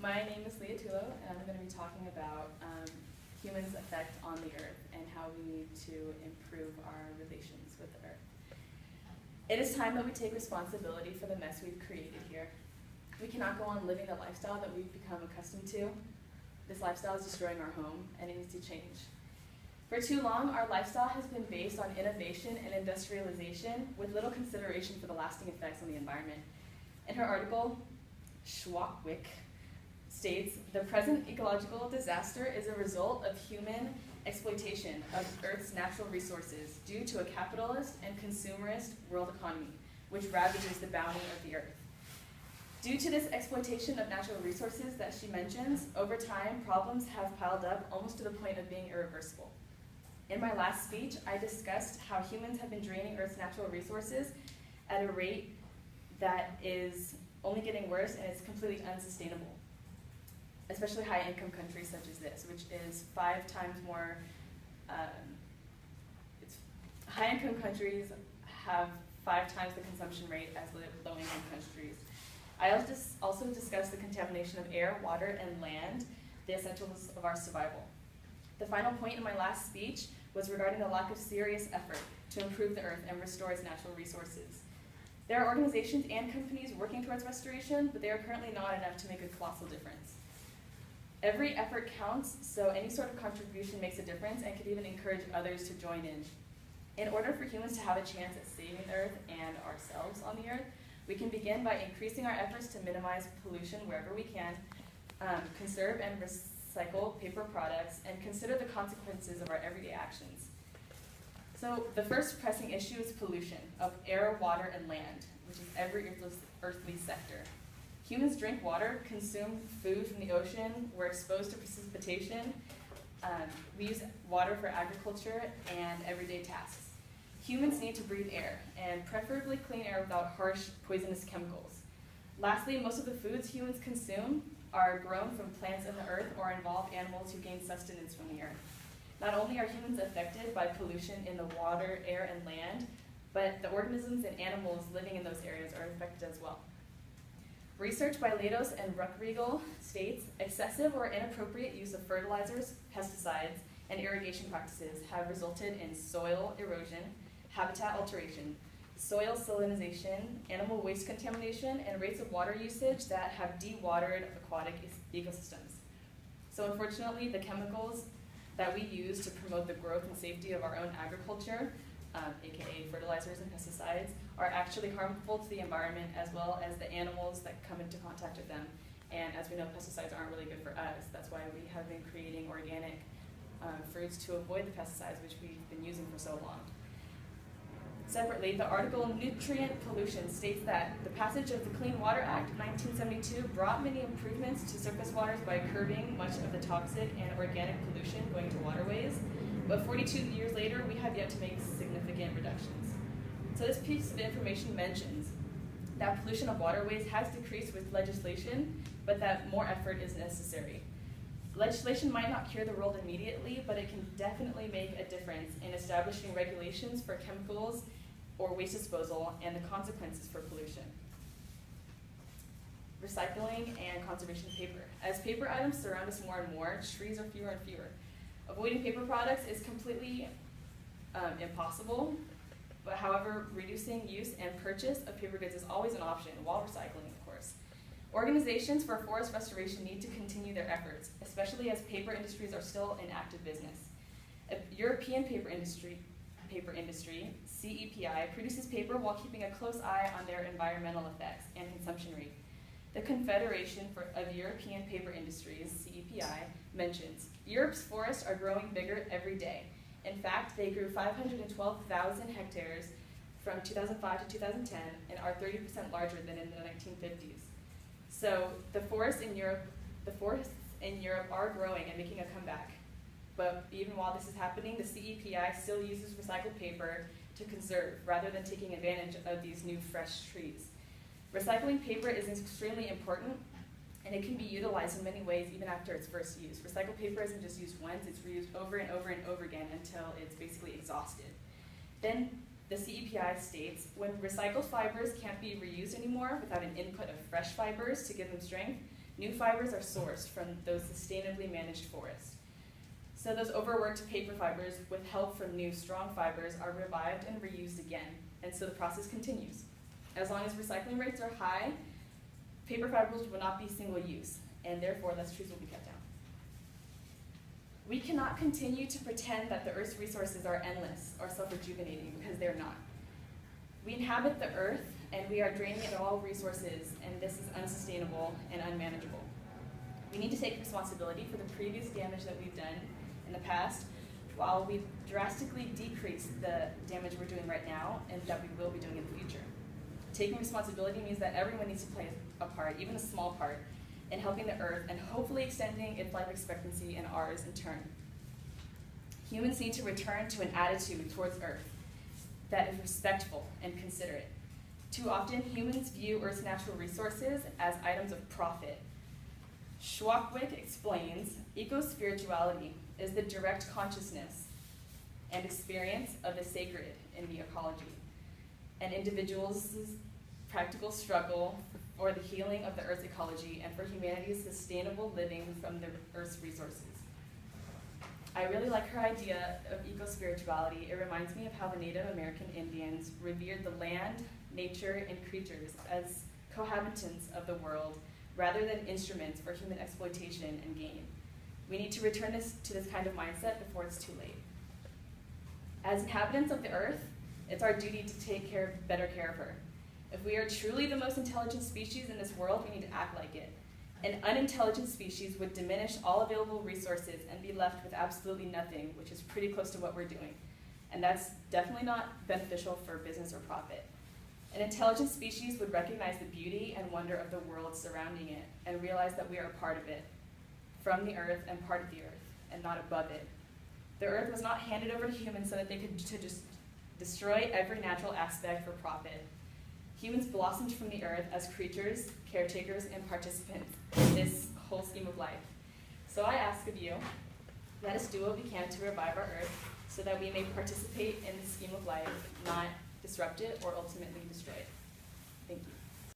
My name is Leah Tullo, and I'm going to be talking about humans' effect on the earth and how we need to improve our relations with the earth. It is time that we take responsibility for the mess we've created here. We cannot go on living the lifestyle that we've become accustomed to. This lifestyle is destroying our home, and it needs to change. For too long, our lifestyle has been based on innovation and industrialization with little consideration for the lasting effects on the environment. In her article, Schwackwick states, the present ecological disaster is a result of human exploitation of Earth's natural resources due to a capitalist and consumerist world economy, which ravages the bounty of the Earth. Due to this exploitation of natural resources that she mentions, over time, problems have piled up almost to the point of being irreversible. In my last speech, I discussed how humans have been draining Earth's natural resources at a rate that is only getting worse, and it's completely unsustainable, especially high-income countries such as this, which is 5 times more. High-income countries have 5 times the consumption rate as low-income countries. I also discussed the contamination of air, water, and land, the essentials of our survival. The final point in my last speech was regarding the lack of serious effort to improve the Earth and restore its natural resources. There are organizations and companies working towards restoration, but they are currently not enough to make a colossal difference. Every effort counts, so any sort of contribution makes a difference and could even encourage others to join in. In order for humans to have a chance at saving the Earth and ourselves on the Earth, we can begin by increasing our efforts to minimize pollution wherever we can, conserve and recycle paper products, and consider the consequences of our everyday actions. So the first pressing issue is pollution of air, water, and land, which is every earthly sector. Humans drink water, consume food from the ocean, we're exposed to precipitation, we use water for agriculture and everyday tasks. Humans need to breathe air, and preferably clean air without harsh, poisonous chemicals. Lastly, most of the foods humans consume are grown from plants in the earth or involve animals who gain sustenance from the earth. Not only are humans affected by pollution in the water, air, and land, but the organisms and animals living in those areas are affected as well. Research by Lados and Ruckriegel states excessive or inappropriate use of fertilizers, pesticides, and irrigation practices have resulted in soil erosion, habitat alteration, soil salinization, animal waste contamination, and rates of water usage that have dewatered aquatic ecosystems. So unfortunately, the chemicals that we use to promote the growth and safety of our own agriculture, aka fertilizers and pesticides, are actually harmful to the environment as well as the animals that come into contact with them. And as we know, pesticides aren't really good for us. That's why we have been creating organic fruits to avoid the pesticides which we've been using for so long. Separately, the article Nutrient Pollution states that the passage of the Clean Water Act of 1972 brought many improvements to surface waters by curbing much of the toxic and organic pollution going to waterways, but 42 years later, we have yet to make significant reductions. So this piece of information mentions that pollution of waterways has decreased with legislation, but that more effort is necessary. Legislation might not cure the world immediately, but it can definitely make a difference in establishing regulations for chemicals or waste disposal and the consequences for pollution. Recycling and conservation of paper. As paper items surround us more and more, trees are fewer and fewer. Avoiding paper products is completely impossible, but however, reducing use and purchase of paper goods is always an option, while recycling, of course. Organizations for forest restoration need to continue their efforts, especially as paper industries are still in active business. A European paper industry, CEPI, produces paper while keeping a close eye on their environmental effects and consumption rate. The Confederation of European Paper Industries, CEPI, mentions, Europe's forests are growing bigger every day. In fact, they grew 512,000 hectares from 2005 to 2010 and are 30% larger than in the 1950s. So the forests in Europe are growing and making a comeback. But even while this is happening, the CEPI still uses recycled paper to conserve rather than taking advantage of these new fresh trees. Recycling paper is extremely important, and it can be utilized in many ways even after its first use. Recycled paper isn't just used once, it's reused over and over and over again until it's basically exhausted. Then the CEPI states, when recycled fibers can't be reused anymore without an input of fresh fibers to give them strength, New fibers are sourced from those sustainably managed forests. So those overworked paper fibers, with help from new strong fibers, are revived and reused again, and so the process continues. As long as recycling rates are high, paper fibers will not be single use, and therefore less trees will be cut down. We cannot continue to pretend that the Earth's resources are endless or self-rejuvenating, because they're not. We inhabit the Earth, and we are draining it of all resources, and this is unsustainable and unmanageable. We need to take responsibility for the previous damage that we've done in the past, while we drastically decrease the damage we're doing right now and that we will be doing in the future. Taking responsibility means that everyone needs to play a part, even a small part, in helping the Earth and hopefully extending its life expectancy and ours in turn. Humans need to return to an attitude towards Earth that is respectful and considerate. Too often, humans view Earth's natural resources as items of profit. Schwackwick explains, eco-spirituality is the direct consciousness and experience of the sacred in the ecology, an individual's practical struggle for the healing of the Earth's ecology and for humanity's sustainable living from the Earth's resources. I really like her idea of eco-spirituality. It reminds me of how the Native American Indians revered the land, nature, and creatures as cohabitants of the world rather than instruments for human exploitation and gain. We need to return to this kind of mindset before it's too late. As inhabitants of the Earth, it's our duty to take better care of her. If we are truly the most intelligent species in this world, we need to act like it. An unintelligent species would diminish all available resources and be left with absolutely nothing, which is pretty close to what we're doing. And that's definitely not beneficial for business or profit. An intelligent species would recognize the beauty and wonder of the world surrounding it and realize that we are a part of it, from the Earth and part of the Earth, and not above it. The Earth was not handed over to humans so that they could just destroy every natural aspect for profit. Humans blossomed from the Earth as creatures, caretakers, and participants in this whole scheme of life. So I ask of you, let us do what we can to revive our Earth so that we may participate in the scheme of life, not disrupt it or ultimately destroy it.